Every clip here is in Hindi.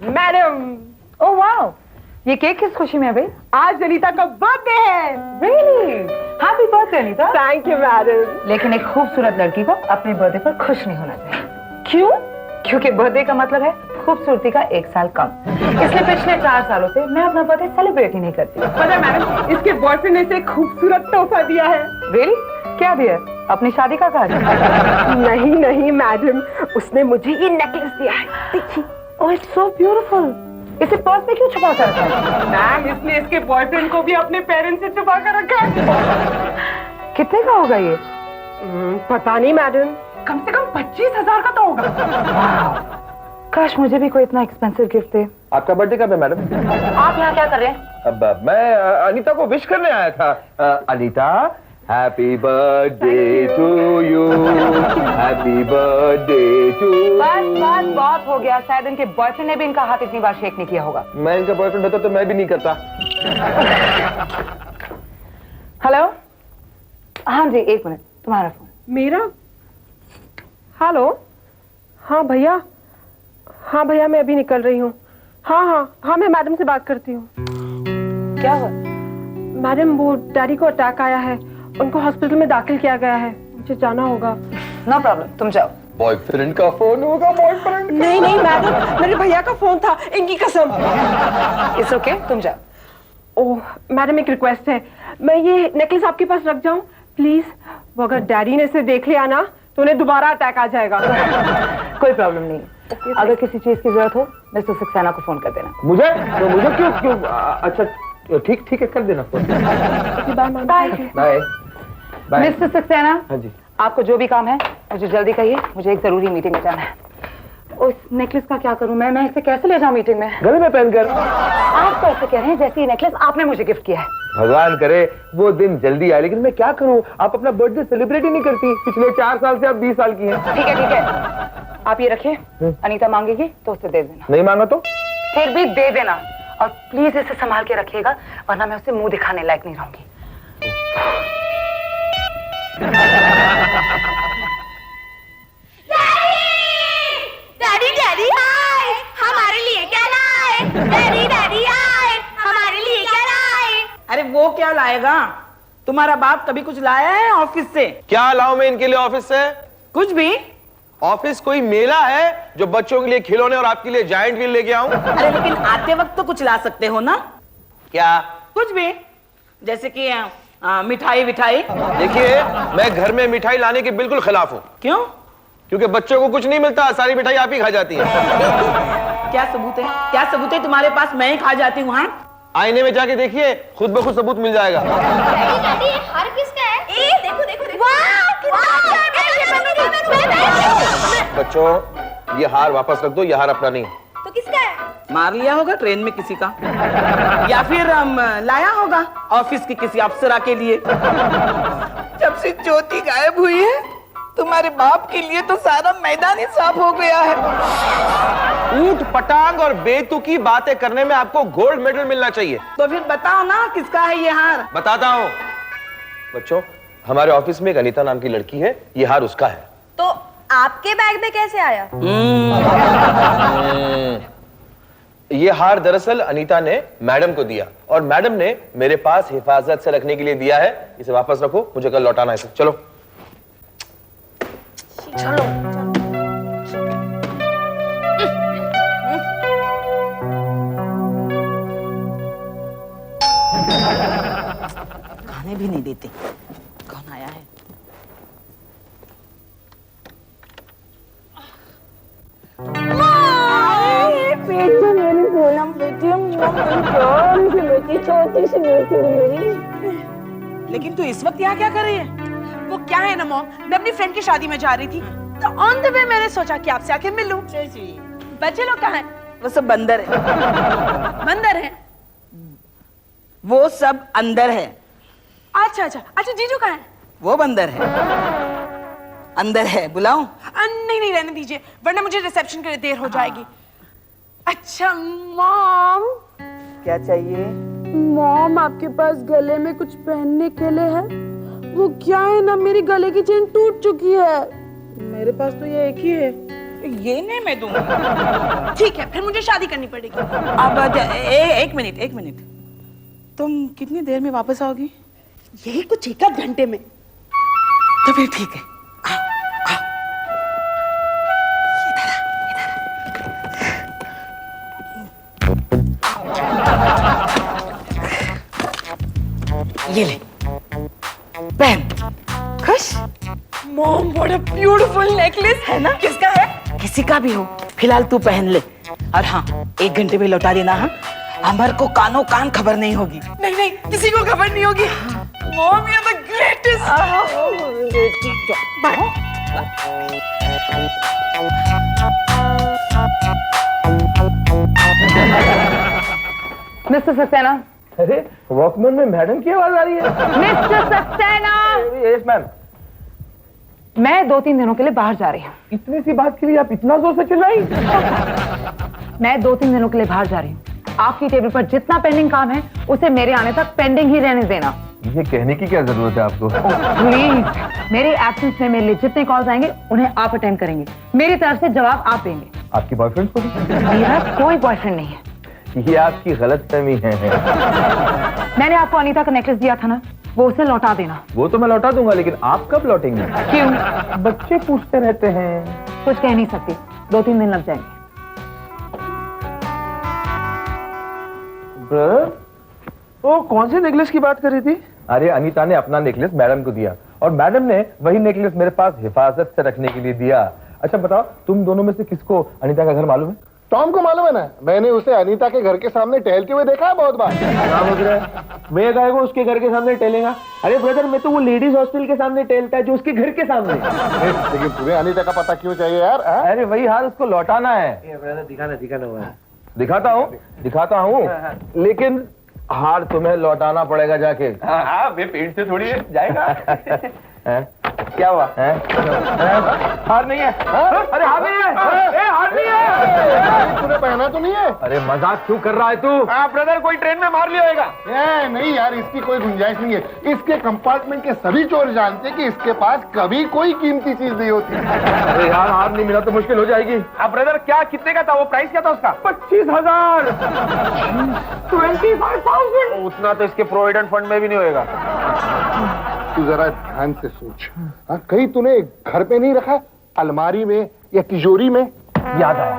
मैडम। ओह वाओ, ये केक किस खुशी में है भाई? आज अनीता का बर्थडे है। Really? Happy birthday Anita. Thank you madam. लेकिन एक खूबसूरत लड़की को अपने बर्थडे पर खुश नहीं होना चाहिए। क्यों? क्योंकि बर्थडे का मतलब है खूबसूरती का 1 साल कम। इसलिए पिछले 4 सालों से मैं अपना बर्थडे सेलिब्रेट ही नहीं करती। पता है मैडम, इसके बॉयफ्रेंड ने इसे खूबसूरत तोहफा दिया है। रियली? क्या दिया? अपनी शादी का कार्ड? नहीं नहीं मैडम, उसने मुझे ये नेकलेस दिया है, देखिए। Oh it's so beautiful. इसे पर्स में क्यों छुपा कर रखा है? मैम, इसने इसके बॉयफ्रेंड को भी अपने पेरेंट्स से छुपा कर रखा है। कितने का होगा ये? पता नहीं मैडम, कम से कम 25,000 का तो होगा। काश मुझे भी कोई इतना एक्सपेंसिव गिफ्ट दे। आपका बर्थडे कब है मैडम? आप यहाँ क्या कर रहे हैं? अब मैं अनीता को विश करने आया था। Anita, happy birthday to you, happy birthday to. बस बहुत हो गया। शायद इनके बॉयफ्रेंड ने भी इनका हाथ इतनी बार शेक नहीं किया होगा। मैं इनका बॉयफ्रेंड होता तो मैं भी नहीं करता। हेलो? हाँ जी, 1 मिनट, तुम्हारा फोन। मेरा? हेलो? हाँ भैया, हाँ भैया, मैं अभी निकल रही हूँ। हाँ, मैं मैडम से बात करती हूँ। क्या हुआ? मैडम, वो डैडी को अटैक आया है, उनको हॉस्पिटल में दाखिल किया गया है, मुझे जाना होगा। नो प्रॉब्लम, तुम जाओ। बॉयफ्रेंड का फोन होगा? बॉयफ्रेंड? नहीं मैडम, मेरे भैया का फोन था, इनकी कसम। इट्स ओके, तुम जाओ। ओह मैडम, एक रिक्वेस्ट है, मैं ये नेकलेस आपके पास रख जाऊं प्लीज? वो अगर डैडी ने इसे देख लिया ना तो उन्हें दोबारा अटैक आ जाएगा। कोई प्रॉब्लम नहीं। अगर किसी चीज की जरूरत हो मिस्टर सक्सेना को फोन कर देना। मुझे? तो मुझे क्यों? अच्छा ठीक है, कर देना phone. Bye bye. Mister Saxena. हाँ जी। आपको जो भी काम है मुझे जल्दी कहिए, मुझे एक जरूरी मीटिंग में जाना है। उस नेकलेस का क्या करूं मैं इसे कैसे ले जाऊं मीटिंग में? गले में पहनकर। आप तो ऐसे कह रहे हैं जैसे ये नेकलेस आपने मुझे गिफ्ट किया है। भगवान करे वो दिन जल्दी आए, लेकिन मैं क्या करूं? आप अपना बर्थडे सेलिब्रेट ही नहीं करती। पिछले 4 साल से आप 20 साल की हैं। ठीक है, आप ये रखिए। अनीता मांगेगी तो उसे दे देना। नहीं मांगा तो? फिर भी दे देना, और प्लीज इसे संभाल के रखिएगा, वरना मैं उसे मुंह दिखाने लायक नहीं रहूंगी। डैडी आए, हमारे लिए क्या लाए? डैडी आए, हमारे लिए क्या लाए? अरे वो क्या लाएगा? तुम्हारा बाप कभी कुछ लाया है ऑफिस से? क्या लाऊं मैं इनके लिए ऑफिस से? कुछ भी? ऑफिस कोई मेला है जो बच्चों के लिए खिलौने और आपके लिए जायंट व्हील लेके आऊं? अरे लेकिन आते वक्त तो कुछ ला सकते हो ना? क्या? कुछ भी, जैसे कि मिठाई विठाई। देखिए, मैं घर में मिठाई लाने के बिल्कुल खिलाफ हूँ। क्यों? क्योंकि बच्चों को कुछ नहीं मिलता, सारी मिठाई आप ही खा जाती है। क्या सबूत है? क्या सबूत है तुम्हारे पास? मैं ही खा जाती हूँ। हाँ, आईने में जाके देखिए, खुद ब खुद सबूत मिल जाएगा। डैडी, हार किसका है? देखो। बच्चों, ये हार वापस रख दो, ये हार अपना नहीं। तो किसका है? मार लिया होगा ट्रेन में किसी का, या फिर लाया होगा ऑफिस के किसी अफसरा के लिए। जब से ज्योति गायब हुई है, तुम्हारे बाप के लिए तो सारा मैदान ही साफ हो गया है। ऊट पटांग और बेतुकी बातें करने में आपको गोल्ड मेडल मिलना चाहिए। तो फिर बताओ ना, किसका है ये हार? बताता हूँ। बच्चों, हमारे ऑफिस में एक अनीता नाम की लड़की है, ये हार उसका है। तो आपके बैग में कैसे आया? ये हार दरअसल अनीता ने मैडम को दिया, और मैडम ने मेरे पास हिफाजत से रखने के लिए दिया है। इसे वापस रखो, मुझे कल लौटाना है इसे। चलो। खाने भी नहीं देते। कौन आया है? लेकिन तू इस वक्त यहाँ क्या कर रही है? वो क्या है ना मॉम, मैं अपनी फ्रेंड की शादी में जा रही थी, तो ऑन द वे मैंने सोचा कि आपसे आके मिल लूं। बच्चे लोग कहाँ हैं? वो सब बंदर है। बंदर हैं? वो सब अंदर है। अच्छा, जीजू कहाँ हैं? वो बंदर है, अंदर है। बुलाऊं? नहीं, रहने दीजिए, वरना मुझे रिसेप्शन के लिए देर हो जाएगी। अच्छा मॉम। क्या चाहिए? मॉम, आपके पास गले में कुछ पहनने के लिए है? वो क्या है ना, मेरी गले की चेन टूट चुकी है। मेरे पास तो ये एक ही है। ये नहीं मैं दूंगी। ठीक है, फिर मुझे शादी करनी पड़ेगी। अब एक मिनट, तुम कितनी देर में वापस आओगी? यही कुछ 1 घंटे में। तो फिर ठीक है, आओ आओ। ये ले पहन। खुश? Mom, what a beautiful necklace. है ना? किसका है? किसी का भी हो, फिलहाल तू पहन ले। और हाँ, 1 घंटे में लौटा देना। हाँ, अमर को कानों कान खबर नहीं होगी। नहीं नहीं, किसी को खबर नहीं होगी। Mom, you are the greatest. Bye. Mister Saxena. अरे वॉकमैन में मैडम की आवाज आ रही है। Mister Saxena, yes ma'am. मैं 2-3 दिनों के लिए बाहर जा रही हूँ। इतनी सी बात के लिए आप इतना जोर से चिल्लाई? मैं 2-3 दिनों के लिए बाहर जा रही हूँ। आपकी टेबल पर जितना पेंडिंग काम है उसे मेरे आने तक पेंडिंग ही रहने देना। ये कहने की क्या जरूरत है आपको? प्लीज, मेरी एब्सेंस में मेरे लिए जितने कॉल्स आएंगे उन्हें आप अटेंड करेंगे। मेरी तरफ से जवाब आप देंगे। आपकी बॉयफ्रेंड को भी? मेरा कोई बॉयफ्रेंड नहीं है। ये आपकी गलतफहमी है। मैंने आपको अनीता का नेकलेस दिया था ना, वो उसे लौटा देना। वो तो मैं लौटा दूंगा, लेकिन आप कब लौटेंगे? क्यों? बच्चे पूछते रहते हैं। कुछ कह नहीं सकती, 2-3 दिन लग जाएंगे। वो कौन से नेकलेस की बात कर रही थी? अरे अनीता ने अपना नेकलेस मैडम को दिया और मैडम ने वही नेकलेस मेरे पास हिफाजत से रखने के लिए दिया। अच्छा बताओ, तुम दोनों में से किसको अनीता का घर मालूम है? टॉम को मालूम है ना, मैंने उसे अनीता के घर के सामने टहलते हुए देखा है बहुत बार। मैं गाय को उसके घर के सामने टहलेगा? अरे ब्रदर, मैं तो वो लेडीज हॉस्टल के सामने टहलता है जो उसके घर के सामने। लेकिन तुम्हें अनीता का पता क्यों चाहिए यार? अरे वही हाल, उसको लौटाना है। दिखाता हूँ, लेकिन हार तुम्हें लौटाना पड़ेगा जाके। हाँ, वे पेट से थोड़ी जाएगा। क्या हुआ? हार नहीं है? अरे हार नहीं है। हार नहीं है। तूने पहना तो नहीं है? अरे मजाक क्यों कर रहा है तू? ब्रदर, कोई ट्रेन में मार लिया होगा। नहीं यार, इसकी कोई गुंजाइश नहीं है। इसके कंपार्टमेंट के सभी चोर जानते कि इसके पास कभी कोई कीमती चीज नहीं होती। अरे यार, हार नहीं मिला तो मुश्किल हो जाएगी। अब ब्रदर, क्या कितने का था वो? प्राइस क्या था उसका? 25,000। 25,000? उतना तो इसके प्रोविडेंट फंड में भी नहीं होएगा। तू जरा ध्यान से सोच। हाँ, कहीं तूने घर पे नहीं रखा, अलमारी में या तिजोरी में? याद आया,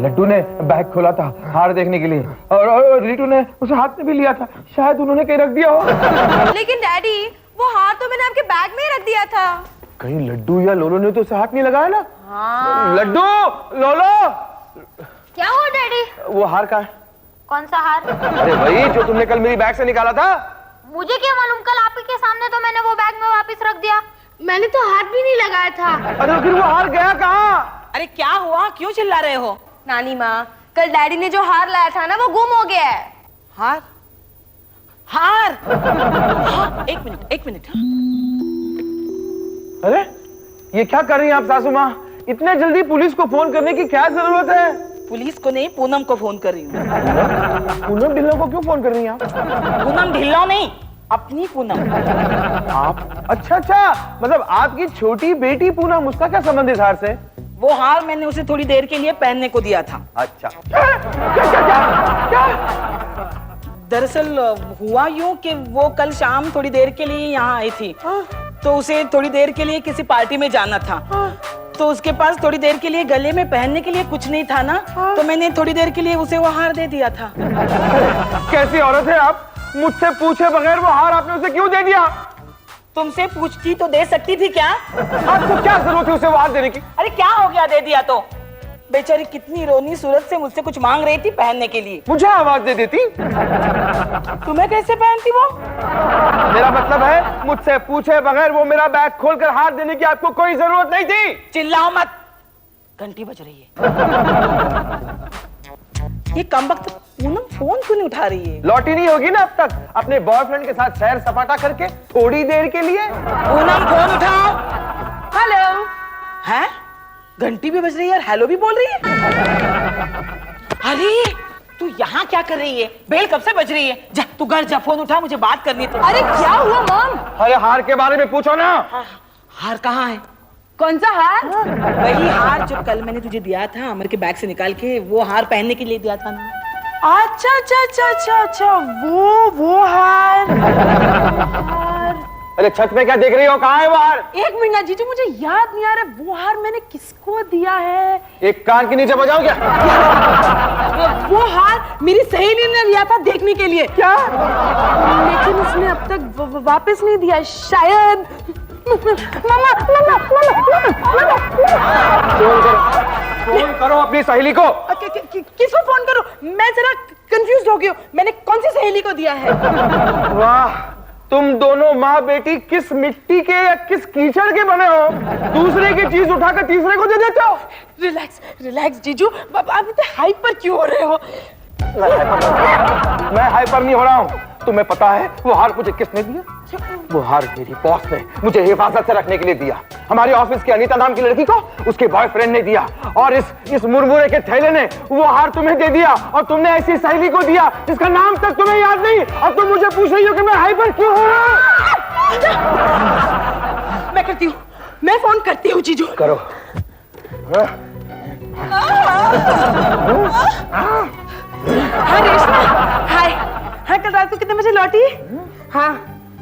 लड्डू ने बैग खोला था हार देखने के लिए, और रीटू ने उसे हाथ में भी लिया था। शायद उन्होंने कहीं रख दिया हो। लेकिन डैडी, वो हार तो मैंने आपके बैग में ही रख दिया था। कहीं लड्डू या लोलो ने तो उसे हाथ नहीं लगाया ना? हाँ। लड्डू, लोलो, क्या हुआ डैडी? वो हार का है। कौन सा हार? अरे वही जो तुमने कल मेरी बैग से निकाला था। मुझे क्या मालूम, कल आप ही के सामने तो मैंने वो बैग में वापस रख दिया। मैंने तो हाथ भी नहीं लगाया था। अरे फिर वो हार गया कहाँ? अरे क्या हुआ, क्यों चिल्ला रहे हो? नानी माँ, कल डैडी ने जो हार लाया था ना, वो गुम हो गया है। हार? हार? हाँ, एक मिनट। अरे ये क्या कर रही हैं आप सासू माँ? इतने जल्दी पुलिस को फोन करने की क्या जरूरत है? पुलिस को नहीं, पूनम को फोन कर रही हूँ। पूनम ढिल्लों को क्यों फोन कर रही हैं आप? पूनम ढिल्लो नहीं, अपनी पूनम। आप? अच्छा, मतलब आपकी छोटी बेटी पूनम, उसका क्या संबंध इस हार से? वो हार मैंने उसे थोड़ी देर के लिए पहनने को दिया था। अच्छा। क्या? दरअसल हुआ यूं कि वो कल शाम थोड़ी देर के लिए यहाँ आई थी, तो उसे थोड़ी देर के लिए किसी पार्टी में जाना था, तो उसके पास थोड़ी देर के लिए गले में पहनने के लिए कुछ नहीं था ना, तो मैंने थोड़ी देर के लिए उसे वो हार दे दिया था। कैसी औरत है आप? मुझसे पूछे बगैर वो हार आपने उसे क्यों दे दिया? तुमसे पूछती तो दे सकती थी क्या? आपको क्या जरूरत है उसे वो हार देने की? अरे क्या हो गया, दे दिया तो। बेचारी कितनी रोनी सूरत से मुझसे कुछ मांग रही थी पहनने के लिए। मुझे आवाज दे देती। तुम्हें कैसे पहनती वो? मेरा मतलब है, मुझसे पूछे बगैर वो मेरा बैग खोलकर हार देने की आपको कोई जरूरत नहीं थी। चिल्लाओ मत, घंटी बज रही है। ये कमबख्त पूनम फोन क्यों नहीं उठा रही है? लौटी नहीं होगी ना अब तक अपने बॉयफ्रेंड के साथ सैर सपाटा करके थोड़ी देर के लिए? पूनम फोन उठाओ। हेलो। हैं? घंटी भी बज रही है और हेलो भी बोल रही है। अरे तू यहाँ क्या कर रही है? बेल कब से बज रही है? जा तू घर जा, फोन उठा, मुझे बात करनी है। अरे क्या हुआ मॉम? अरे हार के बारे में पूछो ना। हार कहाँ है? कौन सा हार? वही हार जो कल मैंने तुझे दिया था अमर के बैग से निकाल के, वो हार पहनने के लिए दिया था ना। अच्छा अच्छा अच्छा अच्छा अच्छा, वो हार। अरे छत पे क्या देख रही हो, कहाँ है वो हार? एक मिनट ना जीजू, मुझे याद नहीं आ रहा वो हार मैंने किसको दिया है। एक कान के नीचे बजाओ क्या? वो हार मेरी सहेली ने लिया था देखने के लिए। क्या? लेकिन उसने अब तक वापस नहीं दिया शायद। मामा फोन करो अपनी सहेली को। किसको फोन करूं? मैं जरा कंफ्यूज हो गई हूं। मैंने कौन सी सहेली को दिया है? वाह, तुम दोनों माँ बेटी किस मिट्टी के या किस कीचड़ के बने हो? दूसरे की चीज उठाकर तीसरे को दे देते हो। रिलैक्स रिलैक्स जीजू, आप इतने हाइपर क्यों हो रहे हो? मैं हाइपर नहीं हो रहा हूँ। तुम्हें पता है वो हार मुझे किसने दिया? वो हार मेरी बॉस ने मुझे हिफाजत से रखने के लिए दिया। हमारी ऑफिस की अनीता नाम की लड़की को उसके बॉयफ्रेंड ने दिया, और इस मुरमुरे के थैले ने वो हार तुम्हें दे दिया, और तुमने ऐसी सहेली को दिया जिसका नाम तक तुम्हें याद नहीं, और तुम मुझे पूछ रही हो कि मैं हाइपर क्यों हो रहा हूँ? मैं करती हूँ, मैं फोन करती हूँ जीजू। करो। हाँ रेशमा, हाय। हाँ कल रात को कितने बजे लौटी? हाँ,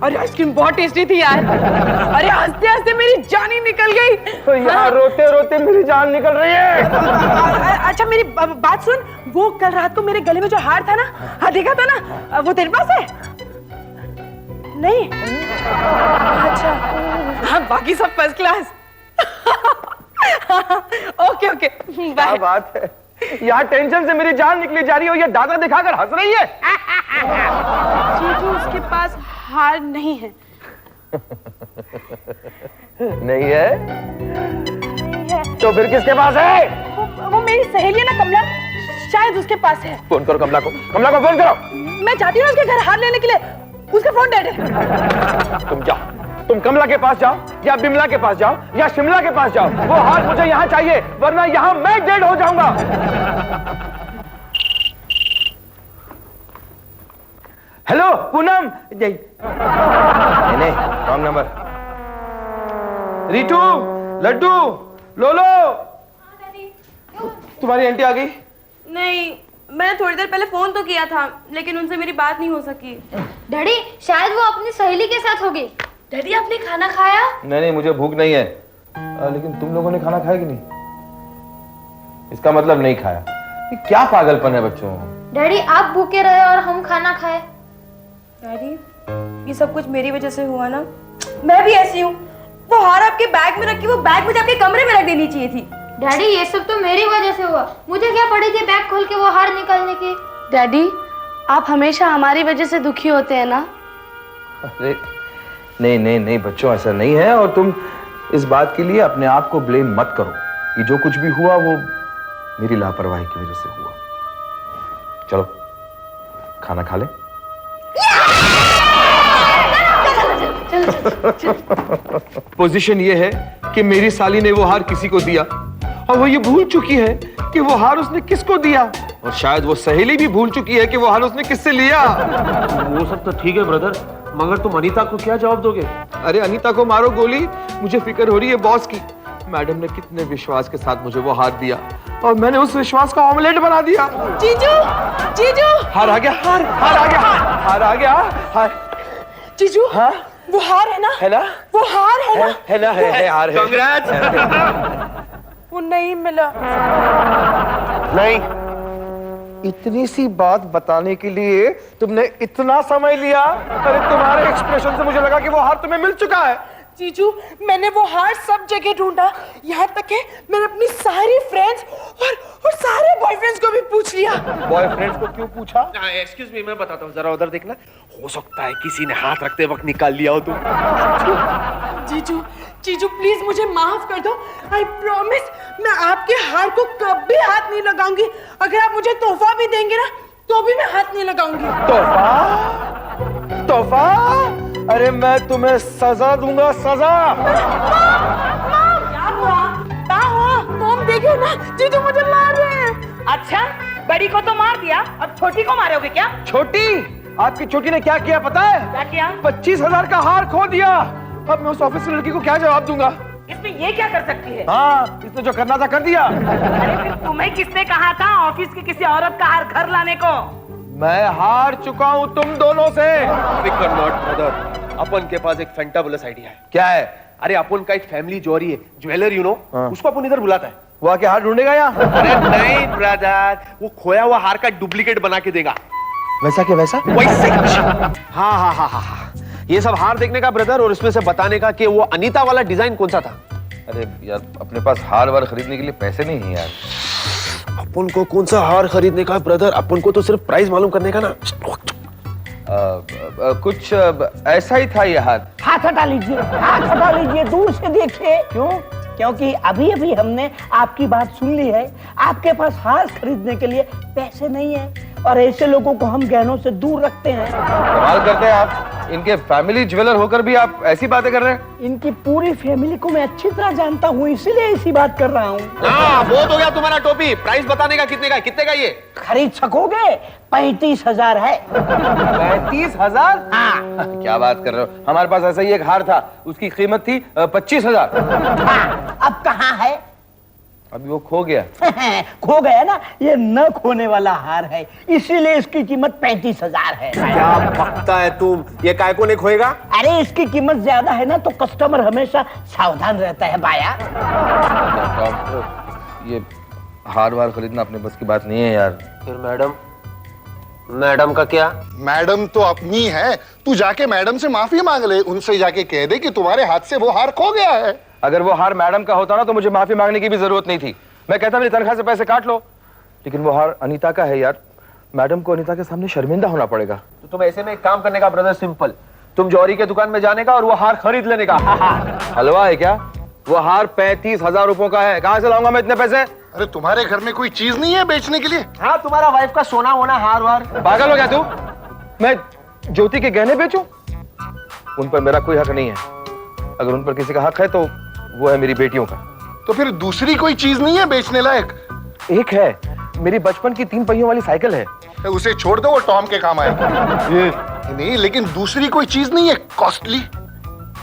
अरे आइसक्रीम बहुत टेस्टी थी यार। अरे हंसते हंसते मेरी जान ही निकल गई। तो यार रोते रोते मेरी जान निकल रही है। अच्छा मेरी बात सुन, वो कल रात को मेरे गले में जो हार था ना, हाँ देखा था ना, वो तेरे पास है? नहीं? अच्छा हाँ, बाकी सब फर्स्ट क्लास। ओके ओके, क्या बात है, यहाँ टेंशन से मेरी जान निकली जा रही हो, ये दादा दिखाकर हंस रही है। जीजू उसके पास हार नहीं है। नहीं है? तो फिर किसके पास है? वो मेरी सहेली है ना कमला, शायद उसके पास है। फोन करो कमला को, कमला को फोन करो। मैं जाती हूँ उसके घर हार लेने के लिए, उसका फोन डेड है। तुम जाओ, तुम कमला के पास जाओ, या बिमला के पास जाओ, या शिमला के पास जाओ। वो हार मुझे यहाँ चाहिए, वरना यहाँ मैं डेड हो जाऊंगा। हेलो पूनम। नहीं रॉन्ग नंबर। रीटू, लड्डू, लोलो, तुम्हारी आंटी आ गई? नहीं, मैंने थोड़ी देर पहले फोन तो किया था, लेकिन उनसे मेरी बात नहीं हो सकी। डैडी शायद वो अपनी सहेली के साथ होगी। डैडी आपने खाना खाया? नहीं, मुझे भूख नहीं है। लेकिन तुम लोगों ने खाना खाया कि नहीं? इसका मतलब नहीं खाया। ये क्या पागलपन है बच्चों? डैडी आप भूखे रहे और हम खाना खाए। डैडी, ये सब कुछ मेरी वजह से हुआ ना। मैं भी ऐसी हूँ। वो हार आपके बैग में रखी, वो बैग मुझे आपके कमरे में रख देनी चाहिए थी। डैडी ये सब तो मेरी वजह से हुआ, मुझे क्या पड़ी थी बैग खोल के वो हार निकालने की। डैडी, आप हमेशा हमारी वजह से दुखी होते हैं ना। अरे नहीं बच्चों, ऐसा नहीं है। और तुम इस बात के लिए अपने आप को ब्लेम मत करो। ये जो कुछ भी हुआ वो मेरी लापरवाही की वजह से हुआ। चलो खाना खा ले। पोजीशन ये है कि मेरी साली ने वो हार किसी को दिया, और वो ये भूल चुकी है कि वो हार उसने किसको दिया, और शायद वो सहेली भी भूल चुकी है कि वो हार उसने किससे लिया। वो सब तो ठीक है ब्रदर, मगर तुम अनीता को क्या जवाब दोगे? अरे अनीता को मारो गोली, मुझे फिक्र हो रही है बॉस की। मैडम ने कितने विश्वास के साथ मुझे वो हार दिया, और मैंने उस विश्वास का ऑमलेट बना दिया। जीजू, जीजू, हार आ गया, हार आ गया, हार आ गया, हार। जीजू, हाँ? वो हार है ना? है ना? वो हार है ना? है ना? है हार है। वो नहीं मिला। नहीं, इतनी सी बात बताने के लिए तुमने इतना समय लिया? अरे तुम्हारे एक्सप्रेशन से मुझे लगा कि वो हार तुम्हें मिल चुका है। जीजू, मैंने वो हार सब जगह ढूंढा, यहाँ तक है मैंने अपनी सारी फ्रेंड्स और सारे बॉयफ्रेंड्स को भी पूछ लिया। बॉयफ्रेंड्स को क्यों पूछा? एक्सक्यूज मी, मैं बताता हूँ, जरा उधर देखना। हो सकता है किसी ने हाथ रखते वक्त निकाल लिया हो तुम। जीजू, जीजू प्लीज मुझे माफ कर दो। आई प्रॉमिस मैं आपके हार को कभी हाथ नहीं लगाऊंगी। अगर आप मुझे तोहफा भी देंगे ना, तो भी मैं हाथ नहीं लगाऊंगी। तोहफा? तोहफा? अरे मैं तुम्हें सजा दूंगा, सजा। क्या हुआ? मॉम देखो ना, जीजू मुझे मार रहे हैं। अच्छा, बड़ी को तो मार दिया, अब छोटी को मारोगे क्या? छोटी? आपकी छोटी ने क्या किया पता है? क्या किया? 25,000 का हार खो दिया। अब मैं उस ऑफिस की लड़की को क्या जवाब दूंगा? इसमें ये क्या कर सकती है? हाँ, इसने जो करना था कर दिया। अरे फिर तुम्हें किसने कहा था ऑफिस की किसी औरत का हार घर लाने को? मैं हार चुका हूँ तुम दोनों से। फिकर नॉट ब्रदर, अपन के पास एक फैंटाबुलस आइडिया है। क्या है? अरे अपन का एक फैमिली जौहरी है, ज्वेलर यू नो, उसको अपन इधर बुलाता है। वो आके हार ढूंढेगा यहाँ? अरे नहीं ब्रदर, वो खोया हुआ हार का डुप्लीकेट बना के देगा। वैसा क्या वैसा? वैसे हाँ हाँ हाँ हाँ हाँ, ये सब हार देखने का ब्रदर और इसमें से बताने का कि वो अनीता वाला डिजाइन कौन सा था। अरे यार, अपने पास हार वार खरीदने के लिए पैसे नहीं है यार। अपन को कौन सा हार खरीदने का ब्रदर, अपन को तो सिर्फ प्राइस मालूम करने का ना। कुछ ऐसा ही था ये हार। हाथ हटा लीजिए, हाथ हटा लीजिए, दूर से देखिए। क्यों? क्योंकि अभी अभी हमने आपकी बात सुन ली है। आपके पास हार खरीदने के लिए पैसे नहीं है और ऐसे लोगों को हम गहनों से दूर रखते हैं। कमाल करते हैं आप, इनके फैमिली ज्वेलर होकर भी आप ऐसी बातें कर रहे हैं। इनकी पूरी फैमिली को मैं अच्छी तरह जानता हूँ, इसीलिए ऐसी बात कर रहा हूँ। हाँ, बहुत हो गया तुम्हारा टोपी। प्राइस बताने का कितने का है? कितने का ये? खरीद सकोगे? 35,000 है। 35,000? हाँ। क्या बात कर रहे हो? हमारे पास ऐसा ही एक हार था, उसकी कीमत थी 25,000। हाँ, अब कहाँ है? अभी वो खो गया। खो गया ना? ये न खोने वाला हार है, इसीलिए इसकी कीमत 35,000 है। क्या बकता है तुम? ये काय को नहीं खोएगा? अरे इसकी कीमत ज्यादा है ना, तो कस्टमर हमेशा सावधान रहता है बाया। ये हार वार खरीदना अपने बस की बात नहीं है यार। फिर मैडम का क्या? मैडम तो अपनी है, तू जाके मैडम से माफी मांग ले। उनसे जाके कह दे कि तुम्हारे हाथ से वो हार खो गया है। अगर वो हार मैडम का होता ना तो मुझे माफी मांगने की भी जरूरत नहीं थी। मैं कहता मेरी तनख्वाह से पैसे काट लो, लेकिन वो हार अनीता का है यार। मैडम को अनीता के सामने शर्मिंदा होना पड़ेगा। तो तुम ऐसे में एक काम करने का ब्रदर, सिंपल, तुम जौहरी के दुकान में जाने का और वो हार खरीद लेने का। हलवा है क्या? वो हार 35,000 रुपयों का है, कहाँ से लाऊंगा मैं इतने पैसे? अरे तुम्हारे घर में कोई चीज नहीं है बेचने के लिए? हाँ, तुम्हारा वाइफ का सोना वोना हार वार। पागल हो गया तू? मैं ज्योति के गहने बेचूं? उन पर मेरा कोई हक नहीं है। अगर उन पर किसी का हक है तो वो है मेरी बेटियों का। तो फिर दूसरी कोई चीज नहीं है बेचने लायक? एक है, मेरी बचपन की 3 पहियों वाली साइकिल है। उसे छोड़ दो, वो टॉम के काम आएगी। नहीं, लेकिन दूसरी कोई चीज नहीं है कॉस्टली?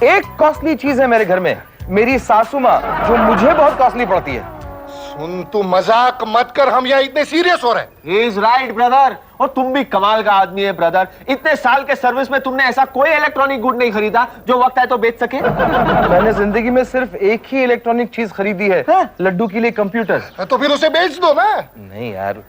एक कॉस्टली चीज है मेरे घर में, मेरी सासू माँ, जो मुझे बहुत कॉस्टली पड़ती है। सुन, तू मजाक मत कर, हम यहाँ इतने सीरियस हो रहे हैं। He is right, brother. और तुम भी कमाल का आदमी है ब्रदर। इतने साल के सर्विस में तुमने ऐसा कोई इलेक्ट्रॉनिक गुड नहीं खरीदा जो वक्त है तो बेच सके। मैंने जिंदगी में सिर्फ एक ही इलेक्ट्रॉनिक चीज खरीदी है, लड्डू के लिए कंप्यूटर। तो फिर उसे बेच दो ना। नहीं यार,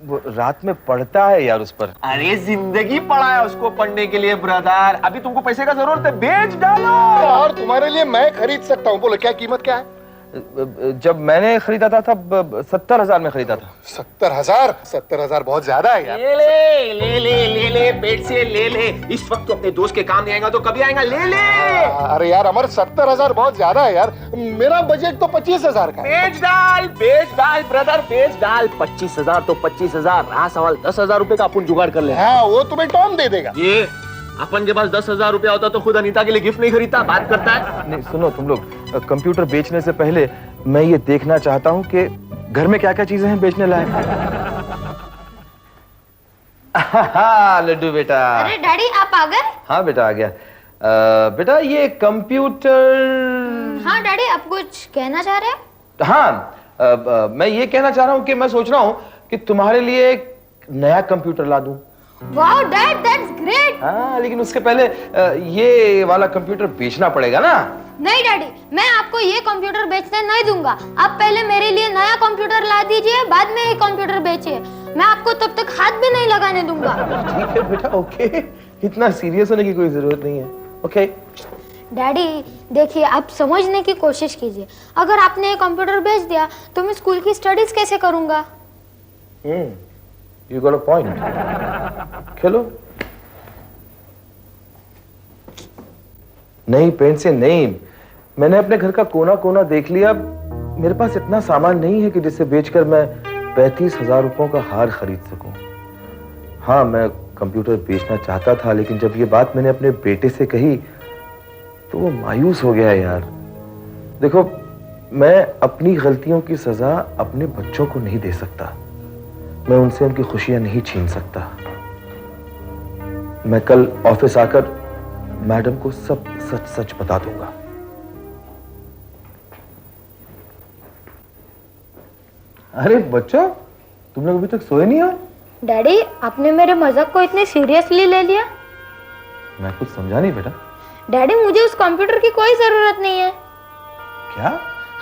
वो रात में पढ़ता है यार उस पर। अरे जिंदगी पड़ा है उसको पढ़ने के लिए ब्रदर। अभी तुमको पैसे का जरूरत है, बेच डालो। और तुम्हारे लिए मैं खरीद सकता हूँ। बोलो क्या कीमत क्या है? जब मैंने खरीदा था तब 70,000 में खरीदा था। 70,000? 70,000 बहुत ज्यादा है यार। ले पेट से ले ले। इस वक्त तो अपने दोस्त के काम नहीं आएगा तो कभी आएगा? ले ले। अरे यार अमर, 70,000 बहुत ज्यादा है यार। मेरा बजट तो 25,000 का है। बेच डाल ब्रदर, बेच डाल। 25,000 तो 25,000। रहा सवाल 10,000 रुपए का अपन जुगाड़ कर ले। हाँ, वो तुम्हें टॉम दे देगा। ये अपन के पास 10,000 रुपया होता तो खुद अनीता के लिए गिफ्ट नहीं खरीदता। बात करता है। नहीं सुनो तुम लोग, कंप्यूटर बेचने से पहले मैं ये देखना चाहता हूँ कि घर में क्या क्या चीजें हैं बेचने लायक। लड्डू बेटा। अरे डैडी आप आ गए? हाँ बेटा आ गया। बेटा ये कंप्यूटर। हाँ डैडी, आप कुछ कहना चाह रहे हैं? हाँ, मैं ये कहना चाह रहा हूँ कि मैं सोच रहा हूँ कि तुम्हारे लिए एक नया कंप्यूटर ला दूं। Wow dad, that's great. हाँ, लेकिन उसके पहले ये वाला कंप्यूटर बेचना पड़ेगा ना। नहीं डैडी, मैं आपको ये कंप्यूटर बेचने नहीं दूंगा। आप पहले मेरे लिए नया कंप्यूटर ला दीजिए, बाद में ये कंप्यूटर बेचिए। मैं आपको तब तक हाथ भी नहीं लगाने दूंगा। ठीक है बेटा, ओके। इतना सीरियस होने की कोई जरूरत नहीं है। ओके डैडी देखिए, आप समझने की कोशिश कीजिए। अगर आपने ये कंप्यूटर बेच दिया तो मैं स्कूल की स्टडीज कैसे करूंगा? You got a point. खेलो। नहीं, पेन से नहीं। मैंने अपने घर का कोना कोना देख लिया। मेरे पास इतना सामान नहीं है कि जिसे बेचकर मैं 35,000 रुपयों का हार खरीद सकूं। हाँ, मैं कंप्यूटर बेचना चाहता था, लेकिन जब ये बात मैंने अपने बेटे से कही तो वो मायूस हो गया यार। देखो, मैं अपनी गलतियों की सजा अपने बच्चों को नहीं दे सकता। मैं उनसे उनकी खुशियां नहीं छीन सकता। मैं कल ऑफिस आकर मैडम को सब सच सच बता दूंगा। अरे बच्चों, तुम लोग अभी तक सोए नहीं हो? डैडी आपने मेरे मजाक को इतने सीरियसली ले लिया? मैं कुछ समझा नहीं बेटा। डैडी मुझे उस कंप्यूटर की कोई जरूरत नहीं है। क्या?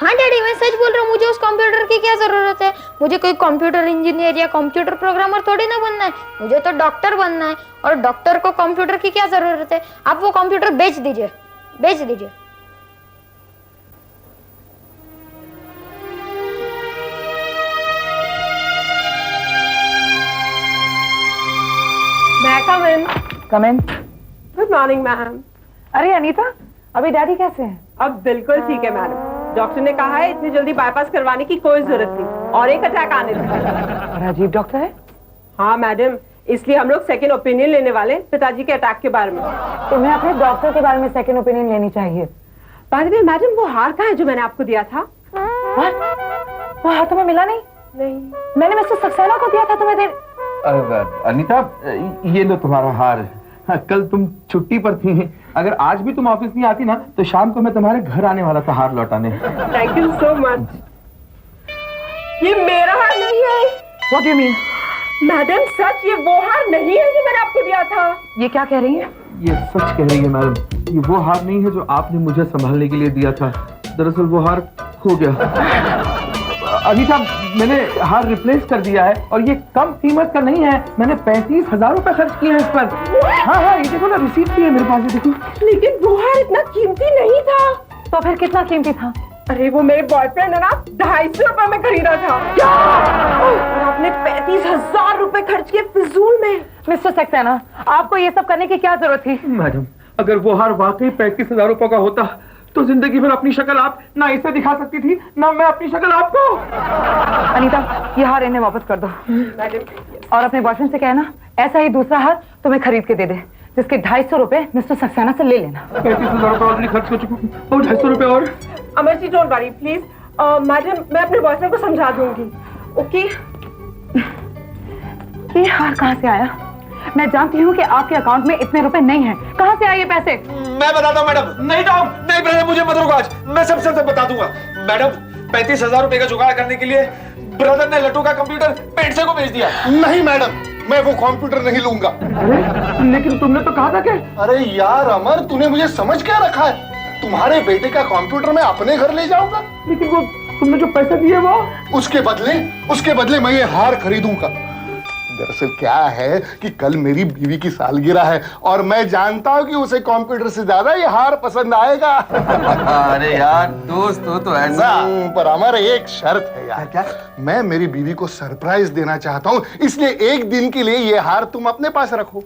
हाँ डैडी मैं सच बोल रहा हूँ, मुझे उस कंप्यूटर की क्या जरूरत है। मुझे कोई कंप्यूटर इंजीनियर या कंप्यूटर प्रोग्रामर थोड़ी ना बनना है, मुझे तो डॉक्टर बनना है। और डॉक्टर को कंप्यूटर की क्या जरूरत है। आप वो कंप्यूटर बेच दीजिए, बेच दीजिए। Come in. Good morning ma'am. अरे अनीता, अभी डैडी कैसे हैं? अब बिल्कुल ठीक है मैडम। डॉक्टर ने कहा है इतनी जल्दी बाईपास करवाने की कोई जरूरत नहीं और एक अटैक आने लगा। और अजीब डॉक्टर है। हाँ मैडम, इसलिए हम लोग सेकेंड ओपिनियन लेने वाले पिताजी के अटैक के बारे में। तुम्हें अपने डॉक्टर के बारे में सेकंड ओपिनियन लेनी चाहिए। बाद में मैडम वो हार कहाँ है जो मैंने आपको दिया था? वो हार तुम्हें मिला नहीं? नहीं, मैंने मिस्टर सक्सेना को दिया था तुम्हें दे। अनीता, ये लो तुम्हारा हार। हाँ, कल तुम छुट्टी पर थी, अगर आज भी तुम ऑफिस नहीं आती ना तो शाम को मैं तुम्हारे घर आने वाला था हार लौटाने। Thank you so much. ये मेरा हार नहीं है। What do you mean? Madam सच ये वो हार नहीं है जो मैंने आपको दिया था। ये क्या कह रही है? ये सच कह रही है मैडम, ये वो हार नहीं है जो आपने मुझे संभालने के लिए दिया था। दरअसल वो हार खो गया। अनीता, मैंने हार रिप्लेस कर दिया है और ये कम कीमत का नहीं है। मैंने 35,000 रुपए खर्च किए हैं इस पर। हाँ हाँ, ये देखो ना, रिसीट भी है मेरे पास, ये देखो। लेकिन वो हार इतना कीमती नहीं था। तो फिर कितना कीमती था? अरे वो मेरे बॉयफ्रेंड ने ना 250 रुपए में खरीदा था। क्या? और आपने 35,000 रुपए खर्च किए फिजूल में। मिस्टर सक्सेना, आपको ये सब करने की क्या जरूरत थी? मैडम, अगर वो हार वाकई 35,000 रुपए का होता तो जिंदगी भर अपनी शक्ल आप ना इसे दिखा सकती थी ना मैं अपनी शक्ल आपको। अनीता, ये हार इन्हें वापस कर दो और अपने बॉयफ्रेंड से कहना ऐसा ही दूसरा हार तुम्हें खरीद के दे दे, जिसके 250 रुपए मिस्टर सक्सेना से ले लेना। 35,000 रुपए ऑलरेडी खर्च कर चुका हूँ और 250 रुपए और। Amar ji don't worry please. Madam मैं अपने बॉयफ्रेंड को समझा दूंगी। ओके? ये हार कहाँ से आया? मैं जानती हूँ कि आपके अकाउंट में इतने रुपए नहीं हैं। कहाँ से आए ये पैसे? मैं बताता हूँ मैडम। नहीं जाऊँ, नहीं ब्रदर, मुझे मत रोको आज, मैं सबसे सब बता दूंगा। मैडम, 35,000 रुपए का जुगाड़ करने के लिए ब्रदर ने लट्टू का कंप्यूटर पेंडसे को बेच दिया। नहीं मैडम, मैं वो कंप्यूटर नहीं लूंगा। अरे लेकिन तुमने तो कहा था कि। अरे यार अमर, तूने मुझे समझ क्या रखा है? तुम्हारे बेटे का कंप्यूटर मैं अपने घर ले जाऊंगा। लेकिन वो तुमने जो पैसे दिए वो। उसके बदले मैं ये हार खरीदूंगा। दरअसल क्या है कि कल मेरी बीवी की सालगिरह है और मैं जानता हूँ कि उसे कंप्यूटर से ज्यादा ये हार पसंद आएगा। अरे यार दोस्त हो तो ऐसा। पर अमर एक शर्त है यार। क्या? मैं मेरी बीवी को सरप्राइज देना चाहता हूँ, इसलिए एक दिन के लिए ये हार तुम अपने पास रखो।